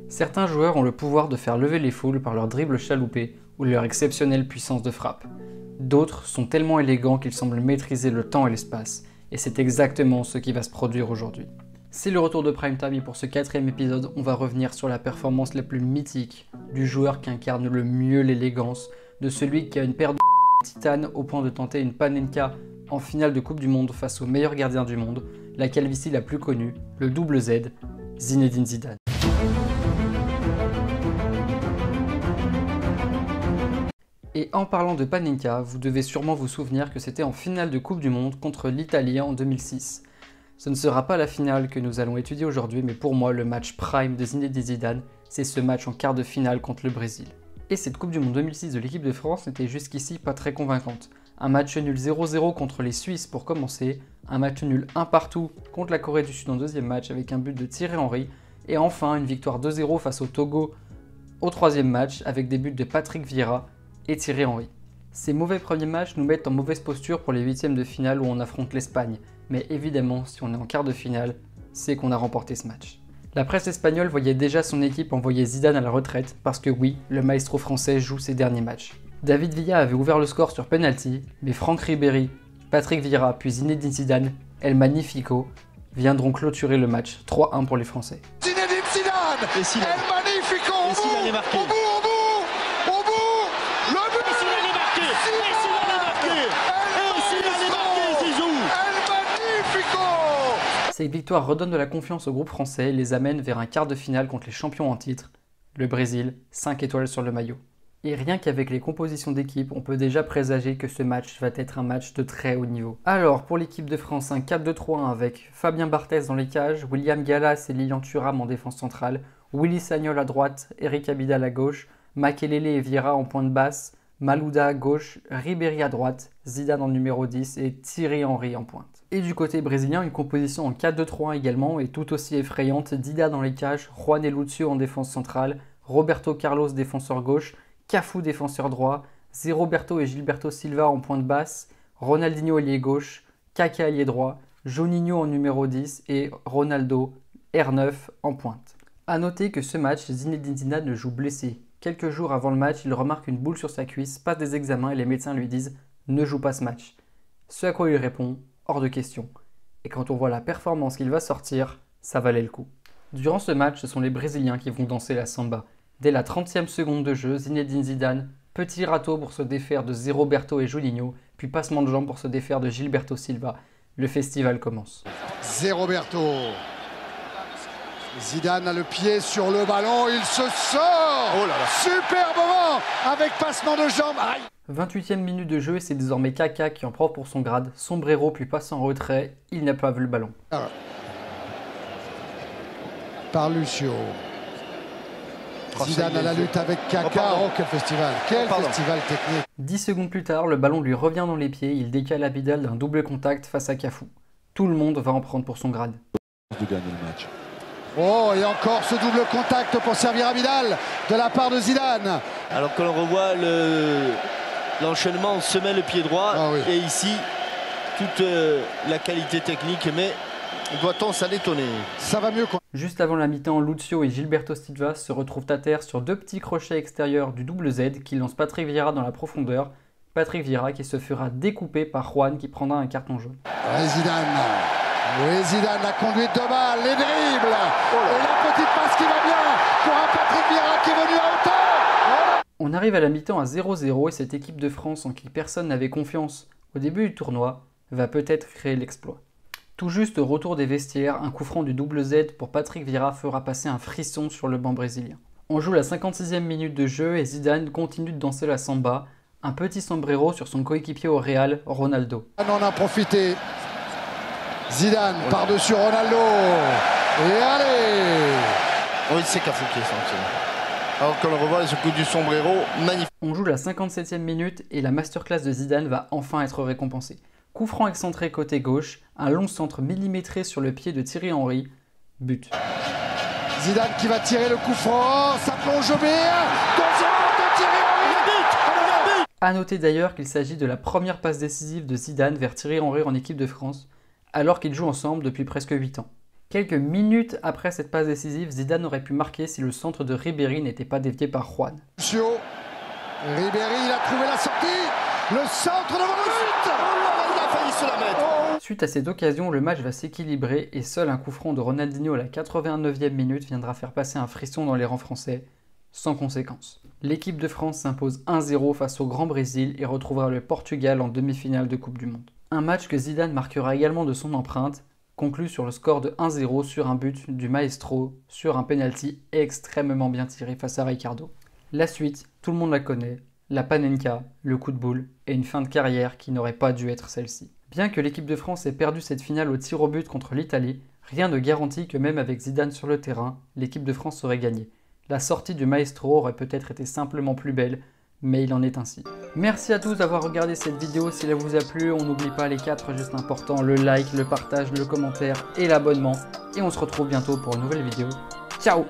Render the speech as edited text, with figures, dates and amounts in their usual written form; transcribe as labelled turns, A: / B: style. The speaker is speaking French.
A: Certains joueurs ont le pouvoir de faire lever les foules par leur dribble chaloupé ou leur exceptionnelle puissance de frappe. D'autres sont tellement élégants qu'ils semblent maîtriser le temps et l'espace, et c'est exactement ce qui va se produire aujourd'hui. C'est le retour de Prime Time et pour ce 4e épisode, on va revenir sur la performance la plus mythique du joueur qui incarne le mieux l'élégance, de celui qui a une paire de titane au point de tenter une panenka en finale de Coupe du Monde face au meilleur gardien du monde, la calvitie la plus connue, le double Z, Zinedine Zidane. Et en parlant de panenka, vous devez sûrement vous souvenir que c'était en finale de Coupe du Monde contre l'Italie en 2006. Ce ne sera pas la finale que nous allons étudier aujourd'hui, mais pour moi, le match prime de Zinedine Zidane, c'est ce match en quart de finale contre le Brésil. Et cette Coupe du Monde 2006 de l'équipe de France n'était jusqu'ici pas très convaincante. Un match nul 0-0 contre les Suisses pour commencer, un match nul 1 partout contre la Corée du Sud en deuxième match avec un but de Thierry Henry, et enfin une victoire 2-0 face au Togo au troisième match avec des buts de Patrick Vieira et Thierry Henry. Ces mauvais premiers matchs nous mettent en mauvaise posture pour les huitièmes de finale où on affronte l'Espagne, mais évidemment si on est en quart de finale, c'est qu'on a remporté ce match. La presse espagnole voyait déjà son équipe envoyer Zidane à la retraite parce que oui, le maestro français joue ses derniers matchs. David Villa avait ouvert le score sur penalty, mais Franck Ribéry, Patrick Vieira puis Zinedine Zidane, El Magnifico, viendront clôturer le match 3-1 pour les Français.
B: Zinedine Zidane, El Magnifico, au bout, le but, El Magnifico.
A: Ces victoires redonnent de la confiance au groupe français et les amènent vers un quart de finale contre les champions en titre, le Brésil, 5 étoiles sur le maillot. Et rien qu'avec les compositions d'équipe, on peut déjà présager que ce match va être un match de très haut niveau. Alors pour l'équipe de France, un 4-2-3-1 avec Fabien Barthez dans les cages, William Gallas et Lilian Thuram en défense centrale, Willy Sagnol à droite, Eric Abidal à gauche, Makelele et Vieira en pointe basse, Malouda à gauche, Ribéry à droite, Zidane en numéro 10 et Thierry Henry en pointe. Et du côté brésilien, une composition en 4-2-3-1 également et tout aussi effrayante, Dida dans les cages, Juan et Lucio en défense centrale, Roberto Carlos défenseur gauche, Cafu défenseur droit, Zé Roberto et Gilberto Silva en pointe basse, Ronaldinho ailier gauche, Kaká ailier droit, Juninho en numéro 10 et Ronaldo R9 en pointe. A noter que ce match, Zinedine Zidane joue blessé. Quelques jours avant le match, il remarque une boule sur sa cuisse, passe des examens et les médecins lui disent « Ne joue pas ce match ». Ce à quoi il répond « Hors de question ». Et quand on voit la performance qu'il va sortir, ça valait le coup. Durant ce match, ce sont les Brésiliens qui vont danser la samba. Dès la 30e seconde de jeu, Zinedine Zidane, petit râteau pour se défaire de Zé Roberto et Juninho, puis passement de jambes pour se défaire de Gilberto Silva. Le festival commence.
B: Zé Roberto. Zidane a le pied sur le ballon, il se sort. Oh là là. Super moment avec passement de jambes. Aïe.
A: 28e minute de jeu et c'est désormais Kaká qui en prend pour son grade. Sombrero puis passe en retrait, il n'a pas vu le ballon.
B: Par Lucio. Zidane à la lutte avec Kaká. Oh, quel festival. Quel festival technique.
A: 10 secondes plus tard, le ballon lui revient dans les pieds, il décale Abidal d'un double contact face à Cafu. Tout le monde va en prendre pour son grade.
C: De gagner le match.
B: Oh, et encore ce double contact pour servir Abidal de la part de Zidane.
D: Alors que l'on revoit l'enchaînement, se met le pied droit, et ici, toute la qualité technique, mais doit-on s'en étonner?
B: Ça va mieux quoi.
A: Juste avant la mi-temps, Lucio et Gilberto Silva se retrouvent à terre sur deux petits crochets extérieurs du double Z qui lance Patrick Vieira dans la profondeur. Patrick Vieira qui se fera découper par Juan qui prendra un carton jaune.
B: Zidane, la conduite de balle, les dribbles, et la petite passe qui va bien pour un Patrick Vieira qui est venu à hauteur.
A: On arrive à la mi-temps à 0-0 et cette équipe de France en qui personne n'avait confiance au début du tournoi va peut-être créer l'exploit. Tout juste au retour des vestiaires, un coup franc du double Z pour Patrick Vieira fera passer un frisson sur le banc brésilien. On joue la 56e minute de jeu et Zidane continue de danser la samba, un petit sombrero sur son coéquipier au Real, Ronaldo.
B: On en a profité. Zidane par-dessus Ronaldo. Et allez.
D: Oui, c'est Cafu qui est sorti. Alors qu'on le revoit, ce coup du sombrero, magnifique.
A: On joue la 57e minute et la masterclass de Zidane va enfin être récompensée. Coup franc excentré côté gauche, un long centre millimétré sur le pied de Thierry Henry, but.
B: Zidane qui va tirer le coup franc, ça plonge bien, de Thierry Henry.
A: A noter d'ailleurs qu'il s'agit de la première passe décisive de Zidane vers Thierry Henry en équipe de France, alors qu'ils jouent ensemble depuis presque 8 ans. Quelques minutes après cette passe décisive, Zidane aurait pu marquer si le centre de Ribéry n'était pas dévié par Juan.
B: Ribéry, il a trouvé la sortie, le centre devant le but.
D: Il a failli se la mettre.
A: Suite à cette occasion, le match va s'équilibrer et seul un coup franc de Ronaldinho à la 89e minute viendra faire passer un frisson dans les rangs français, sans conséquence. L'équipe de France s'impose 1-0 face au Grand Brésil et retrouvera le Portugal en demi-finale de Coupe du Monde. Un match que Zidane marquera également de son empreinte, conclu sur le score de 1-0 sur un but du Maestro sur un penalty extrêmement bien tiré face à Ricardo. La suite, tout le monde la connaît, la panenka, le coup de boule et une fin de carrière qui n'aurait pas dû être celle-ci. Bien que l'équipe de France ait perdu cette finale au tir au but contre l'Italie, rien ne garantit que même avec Zidane sur le terrain, l'équipe de France aurait gagné. La sortie du Maestro aurait peut-être été simplement plus belle, mais il en est ainsi. Merci à tous d'avoir regardé cette vidéo, si elle vous a plu, on n'oublie pas les 4 juste importants, le like, le partage, le commentaire et l'abonnement. Et on se retrouve bientôt pour une nouvelle vidéo. Ciao!